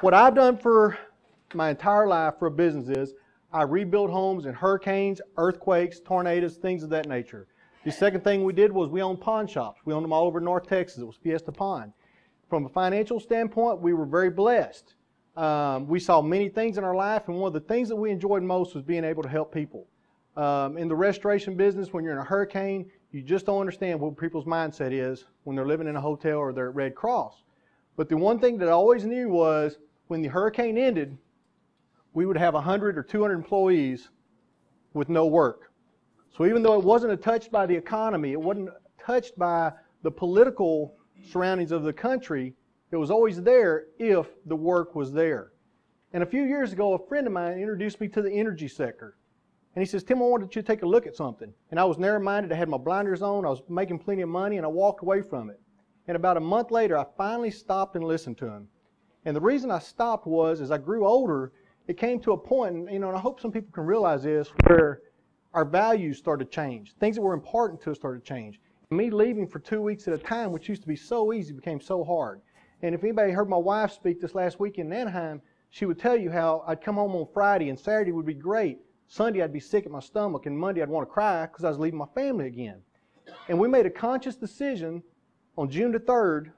What I've done for my entire life for a business is I rebuild homes in hurricanes, earthquakes, tornadoes, things of that nature. The second thing we did was we owned pawn shops. We owned them all over North Texas. It was Fiesta Pawn. From a financial standpoint, we were very blessed. We saw many things in our life, and one of the things that we enjoyed most was being able to help people. In the restoration business, when you're in a hurricane, you just don't understand what people's mindset is when they're living in a hotel or they're at Red Cross. But the one thing that I always knew was when the hurricane ended, we would have 100 or 200 employees with no work. So even though it wasn't touched by the economy, it wasn't touched by the political surroundings of the country, it was always there if the work was there. And a few years ago, a friend of mine introduced me to the energy sector. And he says, Tim, I wanted you to take a look at something. And I was narrow-minded. I had my blinders on. I was making plenty of money, and I walked away from it. And about a month later, I finally stopped and listened to him. And the reason I stopped was, as I grew older, it came to a point, and, and I hope some people can realize this, where our values started to change. Things that were important to us started to change. And me leaving for 2 weeks at a time, which used to be so easy, became so hard. And if anybody heard my wife speak this last week in Anaheim, she would tell you how I'd come home on Friday and Saturday would be great. Sunday I'd be sick at my stomach, and Monday I'd want to cry because I was leaving my family again. And we made a conscious decision on June the 3rd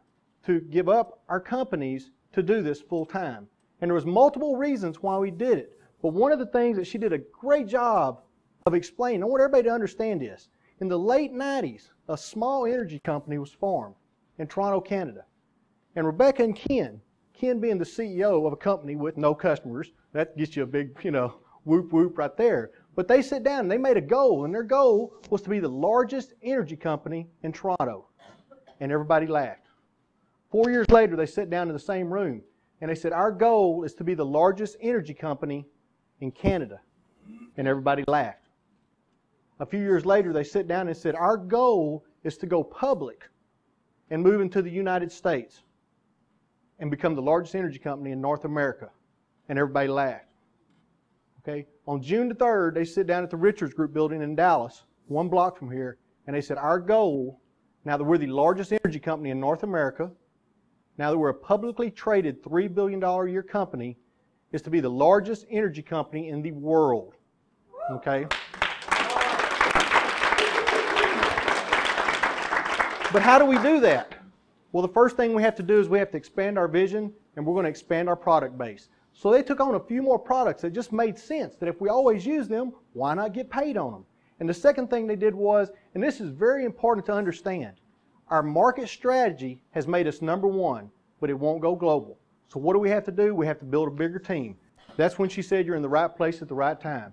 to give up our companies to do this full time. And there was multiple reasons why we did it. But one of the things that she did a great job of explaining, I want everybody to understand this. In the late 90s, a small energy company was formed in Toronto, Canada. And Rebecca and Ken being the CEO of a company with no customers, that gets you a big, whoop whoop right there. But they sat down and they made a goal, and their goal was to be the largest energy company in Toronto. And everybody laughed. 4 years later, they sat down in the same room, and they said, our goal is to be the largest energy company in Canada. And everybody laughed. A few years later, they sat down and said, our goal is to go public and move into the United States and become the largest energy company in North America. And everybody laughed. Okay? On June the 3rd, they sit down at the Richards Group building in Dallas, 1 block from here, and they said, our goal, now that we're the largest energy company in North America, now that we're a publicly traded $3 billion a year company, is to be the largest energy company in the world. Okay? But how do we do that? Well, the first thing we have to do is we have to expand our vision, and we're going to expand our product base. So they took on a few more products that just made sense, that if we always use them, why not get paid on them? And the second thing they did was, and this is very important to understand, our market strategy has made us #1, but it won't go global. So what do we have to do? We have to build a bigger team. That's when she said you're in the right place at the right time.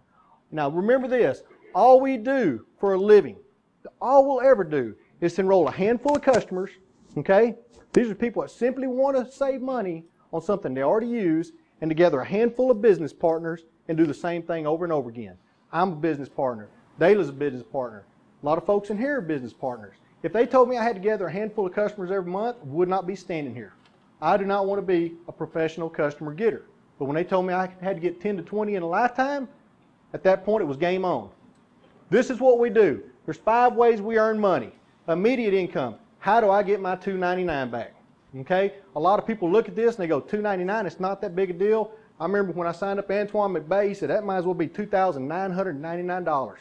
Now remember this, all we do for a living, all we'll ever do is to enroll a handful of customers, okay? These are people that simply want to save money on something they already use, and to gather a handful of business partners and do the same thing over and over again. I'm a business partner. Dayla's a business partner. A lot of folks in here are business partners. If they told me I had to gather a handful of customers every month, I would not be standing here. I do not want to be a professional customer getter. But when they told me I had to get 10 to 20 in a lifetime, at that point it was game on. This is what we do. There's 5 ways we earn money. Immediate income. How do I get my $2.99 back? Okay? A lot of people look at this and they go, $2.99, it's not that big a deal. I remember when I signed up Antoine McBay, he said that might as well be $2,999.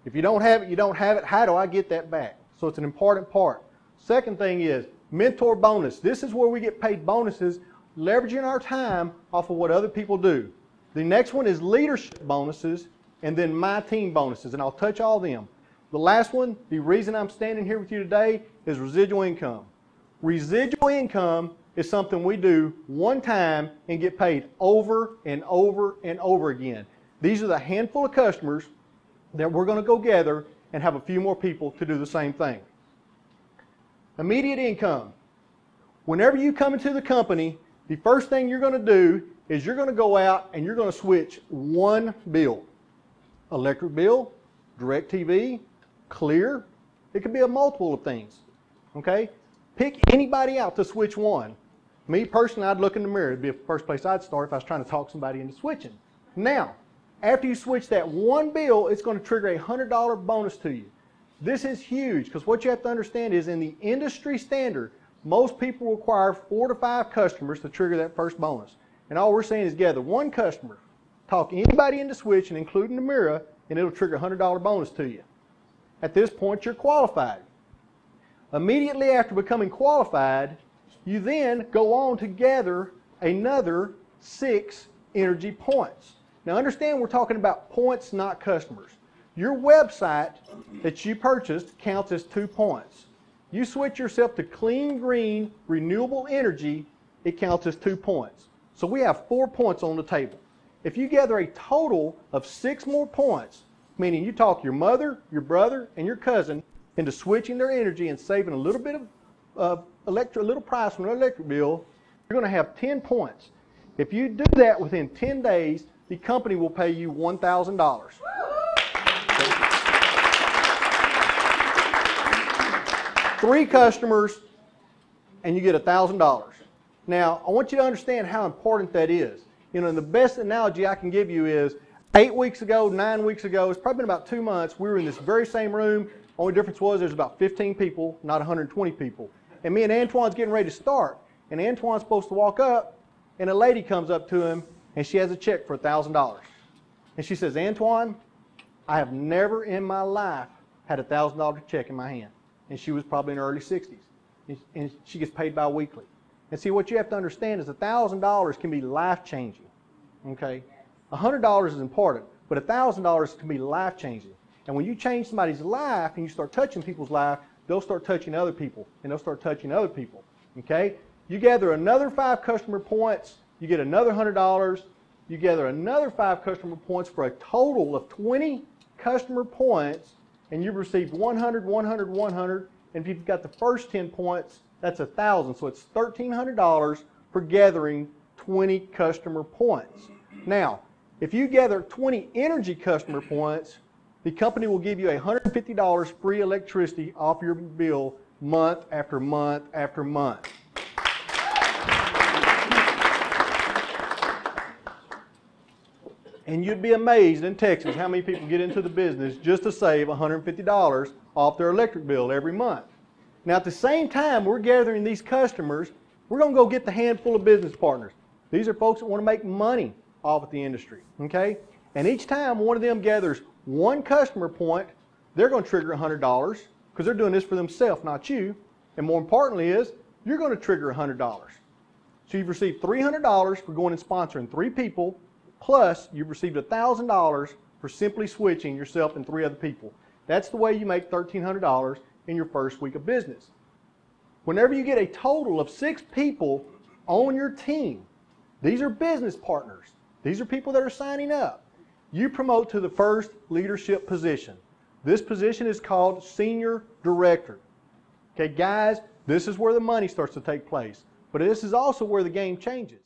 If you don't have it, you don't have it. How do I get that back? So it's an important part. Second thing is mentor bonus. This is where we get paid bonuses, leveraging our time off of what other people do. The next one is leadership bonuses, and then my team bonuses, and I'll touch all of them. The last one, the reason I'm standing here with you today, is residual income. Residual income is something we do one time and get paid over and over and over again. These are the handful of customers that we're going to go gather and have a few more people to do the same thing. Immediate income. Whenever you come into the company, the first thing you're going to do is you're going to go out and you're going to switch one bill. Electric bill, DirecTV, Clear. It could be a multiple of things. Okay? Pick anybody out to switch one. Me personally, I'd look in the mirror. It'd be the first place I'd start if I was trying to talk somebody into switching. Now, after you switch that one bill, it's going to trigger a $100 bonus to you. This is huge because what you have to understand is in the industry standard, Most people require 4 to 5 customers to trigger that first bonus. And all we're saying is gather one customer, talk anybody into switching, including the mirror, and it'll trigger a $100 bonus to you. At this point, you're qualified. Immediately after becoming qualified, you then go on to gather another 6 energy points. Now understand, we're talking about points, not customers. Your website that you purchased counts as 2 points. You switch yourself to clean, green, renewable energy, it counts as 2 points. So we have 4 points on the table. If you gather a total of 6 more points, meaning you talk your mother, your brother, and your cousin into switching their energy and saving a little bit of a little price from their electric bill, you're going to have 10 points. If you do that within 10 days, the company will pay you $1,000. 3 customers, and you get $1,000. Now, I want you to understand how important that is. You know, and the best analogy I can give you is 8 weeks ago, 9 weeks ago, it's probably been about 2 months, we were in this very same room. Only difference was there's about 15 people, not 120 people. And me and Antoine's getting ready to start. And Antoine's supposed to walk up, and a lady comes up to him, and she has a check for $1,000. And she says, Antoine, I have never in my life had a $1,000 check in my hand. And she was probably in her early 60s. And she gets paid bi-weekly. And see, what you have to understand is $1,000 can be life-changing. Okay? $100 is important, but $1,000 can be life-changing. And when you change somebody's life and you start touching people's life, they'll start touching other people, and they'll start touching other people. Okay? You gather another 5 customer points, you get another $100, you gather another 5 customer points for a total of 20 customer points, and you've received 100, 100, 100, and if you've got the first 10 points, that's 1,000. So it's $1,300 for gathering 20 customer points. Now, if you gather 20 energy customer points, the company will give you $150 free electricity off your bill month after month after month. And you'd be amazed in Texas how many people get into the business just to save $150 off their electric bill every month. Now at the same time we're gathering these customers, we're going to go get the handful of business partners. These are folks that want to make money off of the industry. Okay? And each time one of them gathers 1 customer point, they're going to trigger $100 because they're doing this for themselves, not you. And more importantly is, you're going to trigger $100. So you've received $300 for going and sponsoring 3 people, plus you've received $1,000 for simply switching yourself and 3 other people. That's the way you make $1,300 in your first week of business. Whenever you get a total of 6 people on your team, these are business partners. These are people that are signing up. You promote to the first leadership position. This position is called Senior Director. Okay, guys, this is where the money starts to take place. But this is also where the game changes.